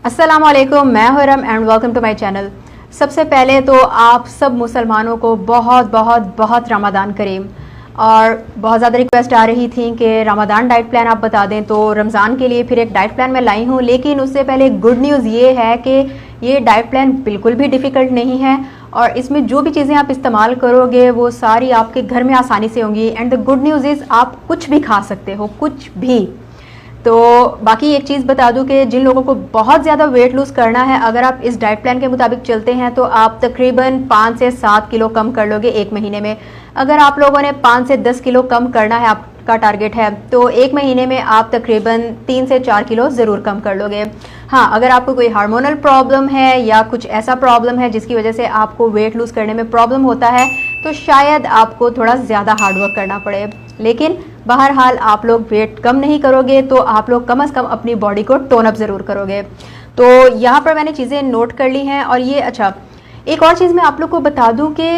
अस्सलाम वालेकुम, मैं Huram and welcome to my channel. सबसे पहले तो आप सब मुसलमानों को बहुत बहुत बहुत रमज़ान करीम। और बहुत ज़्यादा रिक्वेस्ट आ रही थी कि रमज़ान डाइट प्लान आप बता दें, तो रमज़ान के लिए फिर एक डाइट प्लान मैं लाई हूँ। लेकिन उससे पहले गुड न्यूज़ ये है कि ये डाइट प्लान बिल्कुल भी डिफ़िकल्ट नहीं है और इसमें जो भी चीज़ें आप इस्तेमाल करोगे वो सारी आपके घर में आसानी से होंगी। And the good news is आप कुछ भी खा सकते हो, कुछ भी। तो बाकी एक चीज़ बता दूं कि जिन लोगों को बहुत ज़्यादा वेट लूज़ करना है, अगर आप इस डाइट प्लान के मुताबिक चलते हैं तो आप तकरीबन 5 से 7 किलो कम कर लोगे एक महीने में। अगर आप लोगों ने 5 से 10 किलो कम करना है, आपका टारगेट है, तो एक महीने में आप तकरीबन 3 से 4 किलो ज़रूर कम कर लोगे। हाँ, अगर आपको कोई हार्मोनल प्रॉब्लम है या कुछ ऐसा प्रॉब्लम है जिसकी वजह से आपको वेट लूज़ करने में प्रॉब्लम होता है, तो शायद आपको थोड़ा ज़्यादा हार्डवर्क करना पड़े। लेकिन बहरहाल आप लोग वेट कम नहीं करोगे तो आप लोग कम से कम अपनी बॉडी को टोन अप ज़रूर करोगे। तो यहाँ पर मैंने चीज़ें नोट कर ली हैं। और ये अच्छा, एक और चीज़ मैं आप लोग को बता दूँ कि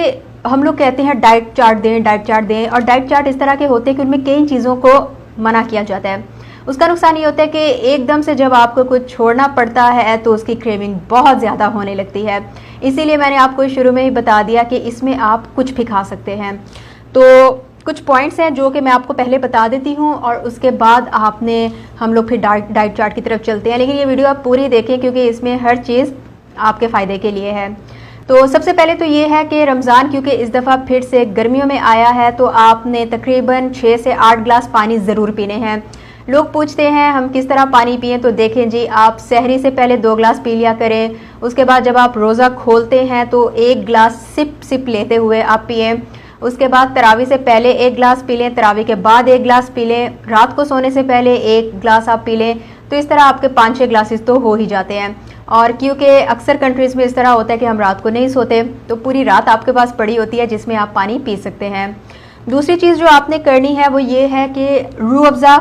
हम लोग कहते हैं डाइट चार्ट दें, डाइट चार्ट दें, और डाइट चार्ट इस तरह के होते हैं कि उनमें कई चीज़ों को मना किया जाता है। उसका नुकसान ये होता है कि एकदम से जब आपको कुछ छोड़ना पड़ता है तो उसकी क्रेविंग बहुत ज़्यादा होने लगती है। इसीलिए मैंने आपको शुरू में ही बता दिया कि इसमें आप कुछ भी खा सकते हैं। तो कुछ पॉइंट्स हैं जो कि मैं आपको पहले बता देती हूँ और उसके बाद हम लोग फिर डाइट चार्ट की तरफ चलते हैं। लेकिन ये वीडियो आप पूरी देखें क्योंकि इसमें हर चीज़ आपके फ़ायदे के लिए है। तो सबसे पहले तो ये है कि रमज़ान क्योंकि इस दफ़ा फिर से गर्मियों में आया है, तो आपने तकरीबन 6 से 8 गिलास पानी ज़रूर पीने हैं। लोग पूछते हैं हम किस तरह पानी पिएं, तो देखें जी, आप सहरी से पहले 2 गिलास पी लिया करें। उसके बाद जब आप रोज़ा खोलते हैं तो 1 गिलास सिप सिप लेते हुए आप पिएं। उसके बाद तरावी से पहले 1 गिलास पी लें, तरावी के बाद 1 गिलास पी लें, रात को सोने से पहले 1 गिलास आप पी लें। तो इस तरह आपके 5-6 ग्लासेस तो हो ही जाते हैं। और क्योंकि अक्सर कंट्रीज़ में इस तरह होता है कि हम रात को नहीं सोते, तो पूरी रात आपके पास पड़ी होती है जिसमें आप पानी पी सकते हैं। दूसरी चीज़ जो आपने करनी है वो ये है कि रूह अफ़ज़ा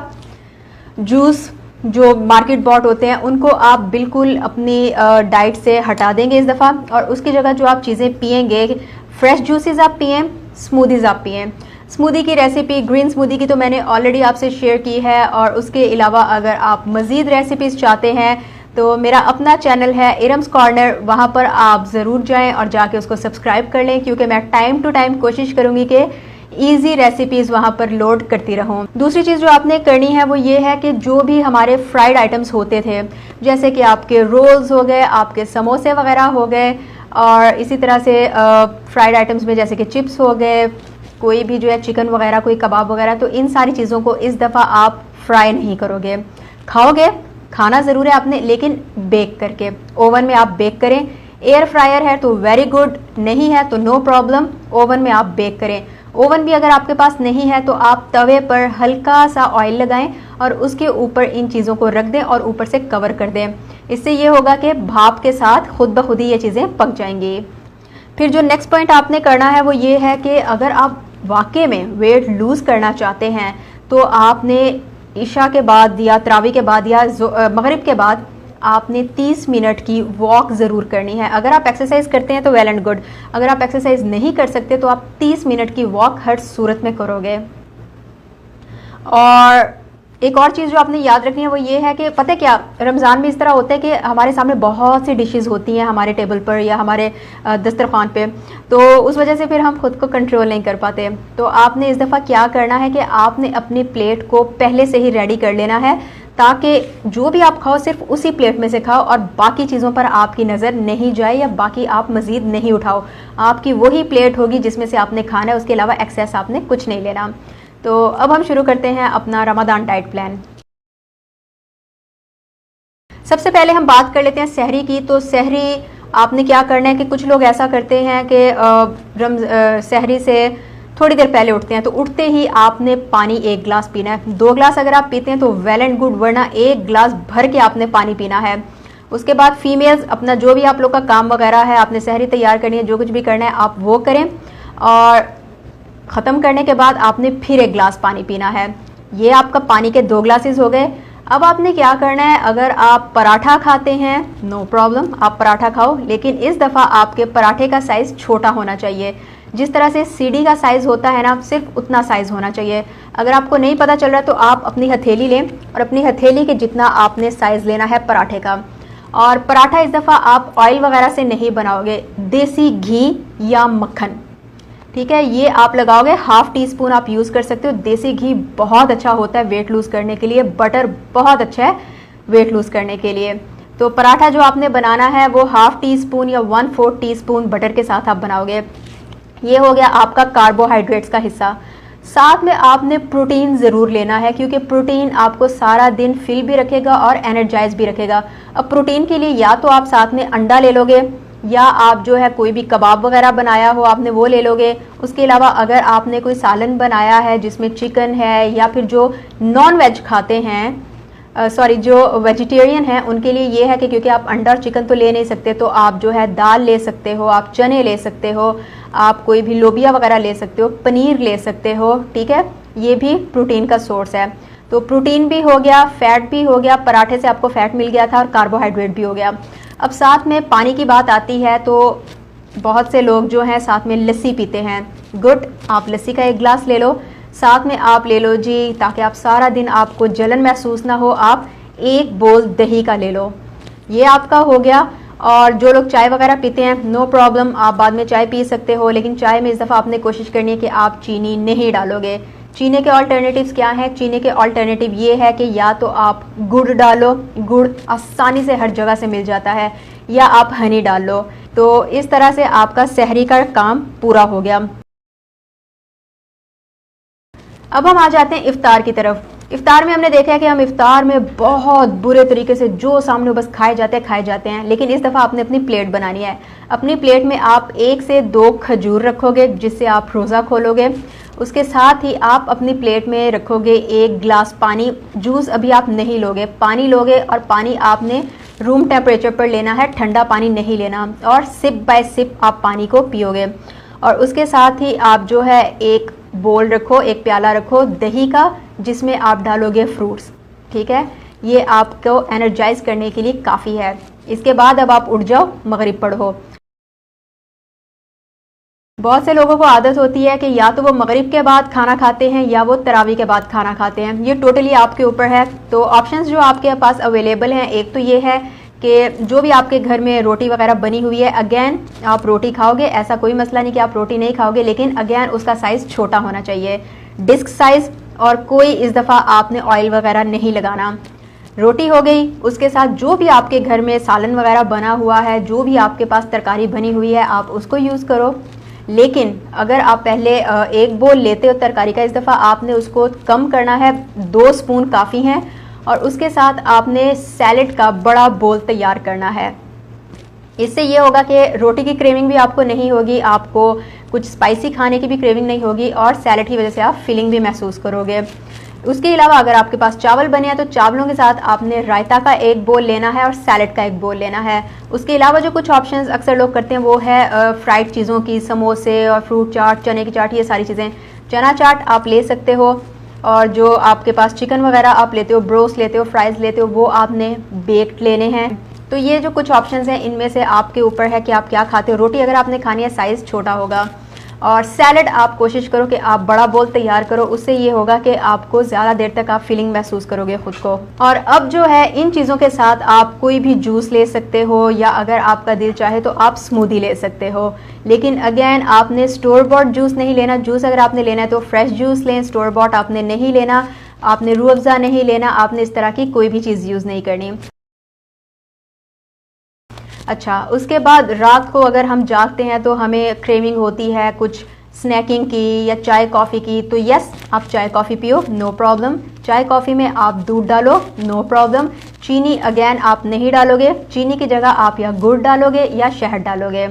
जूस जो मार्केट बॉट होते हैं उनको आप बिल्कुल अपनी डाइट से हटा देंगे इस दफ़ा। और उसकी जगह जो आप चीज़ें पिएंगे, फ्रेश जूसेस आप पिएं, स्मूदीज़ आप पिएं। स्मूदी की रेसिपी, ग्रीन स्मूदी की, तो मैंने ऑलरेडी आपसे शेयर की है। और उसके अलावा अगर आप मज़ीद रेसिपीज़ चाहते हैं तो मेरा अपना चैनल है इरम्स कॉर्नर, वहाँ पर आप ज़रूर जाएं और जाके उसको सब्सक्राइब कर लें, क्योंकि मैं टाइम टू टाइम कोशिश करूँगी कि ईजी रेसिपीज़ वहाँ पर लोड करती रहूँ। दूसरी चीज़ जो आपने करनी है वो ये है कि जो भी हमारे फ्राइड आइटम्स होते थे, जैसे कि आपके रोल्स हो गए, आपके समोसे वगैरह हो गए, और इसी तरह से फ्राइड आइटम्स में जैसे कि चिप्स हो गए, कोई भी जो है चिकन वगैरह, कोई कबाब वगैरह, तो इन सारी चीज़ों को इस दफ़ा आप फ्राई नहीं करोगे। खाओगे, खाना ज़रूर है आपने, लेकिन बेक करके, ओवन में आप बेक करें। एयर फ्रायर है तो वेरी गुड, नहीं है तो नो प्रॉब्लम, ओवन में आप बेक करें। ओवन भी अगर आपके पास नहीं है तो आप तवे पर हल्का सा ऑयल लगाएं और उसके ऊपर इन चीज़ों को रख दें और ऊपर से कवर कर दें। इससे ये होगा कि भाप के साथ खुद ब खुद ही ये चीज़ें पक जाएंगी। फिर जो नेक्स्ट पॉइंट आपने करना है वो ये है कि अगर आप वाकई में वेट लूज़ करना चाहते हैं तो आपने इशा के बाद या तरावी के बाद या मगरिब के बाद आपने 30 मिनट की वॉक ज़रूर करनी है। अगर आप एक्सरसाइज करते हैं तो वेल एंड गुड, अगर आप एक्सरसाइज नहीं कर सकते तो आप 30 मिनट की वॉक हर सूरत में करोगे। और एक और चीज़ जो आपने याद रखनी है वो ये है कि पता है क्या, रमज़ान में इस तरह होता है कि हमारे सामने बहुत सी डिशेस होती हैं हमारे टेबल पर या हमारे दस्तरखान पे, तो उस वजह से फिर हम खुद को कंट्रोल नहीं कर पाते। तो आपने इस दफ़ा क्या करना है कि आपने अपनी प्लेट को पहले से ही रेडी कर लेना है, ताकि जो भी आप खाओ सिर्फ उसी प्लेट में से खाओ और बाकी चीज़ों पर आपकी नज़र नहीं जाए या बाकी आप मज़ीद नहीं उठाओ। आपकी वही प्लेट होगी जिसमें से आपने खाना है, उसके अलावा एक्सेस आपने कुछ नहीं लेना। तो अब हम शुरू करते हैं अपना रमज़ान डाइट प्लान। सबसे पहले हम बात कर लेते हैं सहरी की। तो सहरी आपने क्या करना है कि कुछ लोग ऐसा करते हैं कि सहरी से थोड़ी देर पहले उठते हैं, तो उठते ही आपने पानी 1 गिलास पीना है। 2 गिलास अगर आप पीते हैं तो वेल एंड गुड, वरना 1 गिलास भर के आपने पानी पीना है। उसके बाद फीमेल्स अपना जो भी आप लोग का काम वगैरह है, आपने सहरी तैयार करनी है, जो कुछ भी करना है आप वो करें। और ख़त्म करने के बाद आपने फिर 1 गिलास पानी पीना है। ये आपका पानी के 2 ग्लासेस हो गए। अब आपने क्या करना है, अगर आप पराठा खाते हैं नो प्रॉब्लम, आप पराठा खाओ, लेकिन इस दफ़ा आपके पराठे का साइज़ छोटा होना चाहिए। जिस तरह से सीढ़ी का साइज़ होता है ना, सिर्फ उतना साइज़ होना चाहिए। अगर आपको नहीं पता चल रहा तो आप अपनी हथेली लें और अपनी हथेली के जितना आपने साइज़ लेना है पराठे का। और पराठा इस दफ़ा आप ऑयल वगैरह से नहीं बनाओगे, देसी घी या मक्खन, ठीक है, ये आप लगाओगे। हाफ टी स्पून आप यूज़ कर सकते हो। देसी घी बहुत अच्छा होता है वेट लूज़ करने के लिए, बटर बहुत अच्छा है वेट लूज़ करने के लिए। तो पराठा जो आपने बनाना है वो हाफ टी स्पून या 1/4 टी स्पून बटर के साथ आप बनाओगे। ये हो गया आपका कार्बोहाइड्रेट्स का हिस्सा। साथ में आपने प्रोटीन ज़रूर लेना है, क्योंकि प्रोटीन आपको सारा दिन फिल भी रखेगा और एनर्जाइज भी रखेगा। अब प्रोटीन के लिए या तो आप साथ में अंडा ले लोगे, या आप जो है कोई भी कबाब वगैरह बनाया हो आपने वो ले लोगे। उसके अलावा अगर आपने कोई सालन बनाया है जिसमें चिकन है, या फिर जो नॉन वेज खाते हैं, जो वेजिटेरियन हैं उनके लिए ये है कि क्योंकि आप अंडा और चिकन तो ले नहीं सकते, तो आप जो है दाल ले सकते हो, आप चने ले सकते हो, आप कोई भी लोबिया वगैरह ले सकते हो, पनीर ले सकते हो, ठीक है, ये भी प्रोटीन का सोर्स है। तो प्रोटीन भी हो गया, फैट भी हो गया, पराठे से आपको फैट मिल गया था, और कार्बोहाइड्रेट भी हो गया। अब साथ में पानी की बात आती है, तो बहुत से लोग जो हैं साथ में लस्सी पीते हैं। गुड, आप लस्सी का 1 गिलास ले लो, साथ में आप ले लो जी, ताकि आप सारा दिन आपको जलन महसूस ना हो, आप 1 बोल दही का ले लो। ये आपका हो गया। और जो लोग चाय वगैरह पीते हैं, नो प्रॉब्लम, आप बाद में चाय पी सकते हो, लेकिन चाय में इस दफ़ा आपने कोशिश करनी है कि आप चीनी नहीं डालोगे। चीनी के ऑल्टरनेटिव्स क्या हैं? चीनी के ऑल्टरनेटिव ये है कि या तो आप गुड़ डालो, गुड़ आसानी से हर जगह से मिल जाता है, या आप हनी डाल लो। तो इस तरह से आपका सहरी का काम पूरा हो गया। अब हम आ जाते हैं इफ्तार की तरफ। इफ्तार में हमने देखा है कि हम इफ्तार में बहुत बुरे तरीके से जो सामने बस खाए जाते हैं, लेकिन इस दफ़ा आपने अपनी प्लेट बनानी है। अपनी प्लेट में आप 1 से 2 खजूर रखोगे, जिससे आप रोज़ा खोलोगे। उसके साथ ही आप अपनी प्लेट में रखोगे 1 गिलास पानी। जूस अभी आप नहीं लोगे, पानी लोगे, और पानी आपने रूम टेम्परेचर पर लेना है, ठंडा पानी नहीं लेना, और सिप बाय सिप आप पानी को पियोगे। और उसके साथ ही आप जो है एक बोल रखो, एक प्याला रखो दही का, जिसमें आप डालोगे फ्रूट्स, ठीक है। ये आपको एनर्जाइज करने के लिए काफ़ी है। इसके बाद अब आप उठ जाओ, मगरिब पढ़ो। बहुत से लोगों को आदत होती है कि या तो वो मगरिब के बाद खाना खाते हैं, या वो तरावी के बाद खाना खाते हैं। ये टोटली आपके ऊपर है। तो ऑप्शंस जो आपके पास अवेलेबल हैं, एक तो ये है कि जो भी आपके घर में रोटी वगैरह बनी हुई है, अगेन आप रोटी खाओगे, ऐसा कोई मसला नहीं कि आप रोटी नहीं खाओगे, लेकिन अगेन उसका साइज़ छोटा होना चाहिए, डिस्क साइज़, और कोई इस दफ़ा आपने ऑयल वगैरह नहीं लगाना। रोटी हो गई, उसके साथ जो भी आपके घर में सालन वगैरह बना हुआ है, जो भी आपके पास तरकारी बनी हुई है, आप उसको यूज़ करो। लेकिन अगर आप पहले 1 बोल लेते हो तरकारी का, इस दफ़ा आपने उसको कम करना है, 2 स्पून काफ़ी हैं। और उसके साथ आपने सैलेड का बड़ा बोल तैयार करना है। इससे ये होगा कि रोटी की क्रेविंग भी आपको नहीं होगी, आपको कुछ स्पाइसी खाने की भी क्रेविंग नहीं होगी, और सैलेड की वजह से आप फीलिंग भी महसूस करोगे। उसके अलावा अगर आपके पास चावल बने हैं, तो चावलों के साथ आपने रायता का 1 बोल लेना है, और सैलेड का 1 बोल लेना है। उसके अलावा जो कुछ ऑप्शंस अक्सर लोग करते हैं वो है फ्राइड चीज़ों की, समोसे और फ्रूट चाट, चने की चाट, ये सारी चीज़ें। चना चाट आप ले सकते हो, और जो आपके पास चिकन वगैरह आप लेते हो, ब्रोस्ट लेते हो, फ्राइज़ लेते हो, वो आपने बेक्ड लेने हैं। तो ये जो कुछ ऑप्शंस हैं, इनमें से आपके ऊपर है कि आप क्या खाते हो। रोटी अगर आपने खानी है, साइज़ छोटा होगा, और सैलड आप कोशिश करो कि आप बड़ा बोल तैयार करो। उससे ये होगा कि आपको ज़्यादा देर तक आप फीलिंग महसूस करोगे खुद को। और अब जो है इन चीज़ों के साथ आप कोई भी जूस ले सकते हो, या अगर आपका दिल चाहे तो आप स्मूदी ले सकते हो। लेकिन अगेन आपने स्टोर बॉट जूस नहीं लेना। जूस अगर आपने लेना है तो फ्रेश जूस लें, स्टोर बॉट आपने नहीं लेना, आपने रूह अफ़ज़ा नहीं लेना, आपने इस तरह की कोई भी चीज़ यूज़ नहीं करनी। अच्छा, उसके बाद रात को अगर हम जागते हैं तो हमें क्रेविंग होती है कुछ स्नैकिंग की या चाय कॉफ़ी की, तो यस आप चाय कॉफ़ी पियो, नो प्रॉब्लम। चाय कॉफ़ी में आप दूध डालो, नो प्रॉब्लम। चीनी अगेन आप नहीं डालोगे, चीनी की जगह आप या गुड़ डालोगे या शहद डालोगे।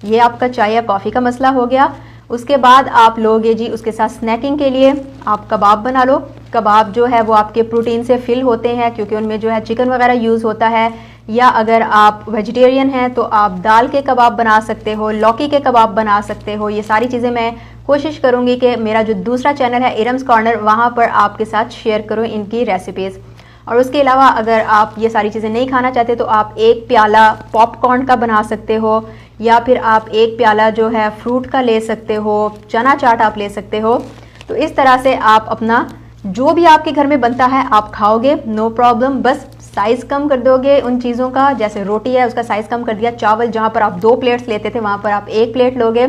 ये आपका चाय या कॉफ़ी का मसला हो गया। उसके बाद आप लोगे जी उसके साथ स्नैकिंग के लिए आप कबाब बना लो। कबाब जो है वो आपके प्रोटीन से फिल होते हैं, क्योंकि उनमें जो है चिकन वगैरह यूज़ होता है। या अगर आप वेजिटेरियन हैं तो आप दाल के कबाब बना सकते हो, लौकी के कबाब बना सकते हो। ये सारी चीज़ें मैं कोशिश करूँगी कि मेरा जो दूसरा चैनल है इरम्स कॉर्नर, वहाँ पर आपके साथ शेयर करूँ इनकी रेसिपीज़। और उसके अलावा अगर आप ये सारी चीज़ें नहीं खाना चाहते तो आप 1 प्याला पॉपकॉर्न का बना सकते हो, या फिर आप 1 प्याला जो है फ्रूट का ले सकते हो, चना चाट आप ले सकते हो। तो इस तरह से आप अपना जो भी आपके घर में बनता है आप खाओगे, नो प्रॉब्लम। बस साइज़ कम कर दोगे उन चीज़ों का, जैसे रोटी है उसका साइज़ कम कर दिया, चावल जहाँ पर आप 2 प्लेट्स लेते थे वहाँ पर आप 1 प्लेट लोगे,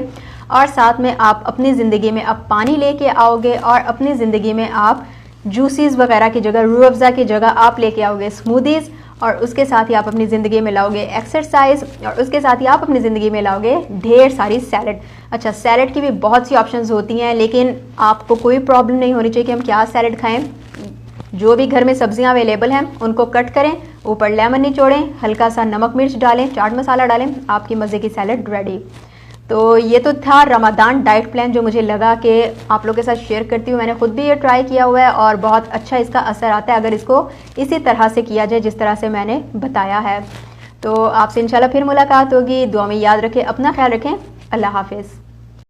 और साथ में आप अपनी ज़िंदगी में अब पानी लेके आओगे, और अपनी ज़िंदगी में आप जूसेस वगैरह की जगह, रूह अफ़ज़ा की जगह आप लेके आओगे स्मूदीज़, और उसके साथ ही आप अपनी ज़िंदगी में लाओगे एक्सरसाइज, और उसके साथ ही आप अपनी ज़िंदगी में लाओगे ढेर सारी सैलड। अच्छा, सैलड की भी बहुत सी ऑप्शंस होती हैं, लेकिन आपको कोई प्रॉब्लम नहीं होनी चाहिए कि हम क्या सैलड खाएं। जो भी घर में सब्जियां अवेलेबल हैं उनको कट करें, ऊपर लेमन निचोड़ें, हल्का सा नमक मिर्च डालें, चाट मसाला डालें, आपकी मज़े की सैलड रेडी। तो ये तो था रमज़ान डाइट प्लान जो मुझे लगा कि आप लोगों के साथ शेयर करती हूँ। मैंने खुद भी ये ट्राई किया हुआ है और बहुत अच्छा इसका असर आता है अगर इसको इसी तरह से किया जाए जिस तरह से मैंने बताया है। तो आपसे इंशाल्लाह फिर मुलाकात होगी। दुआ में याद रखें, अपना ख्याल रखें। अल्लाह हाफिज़।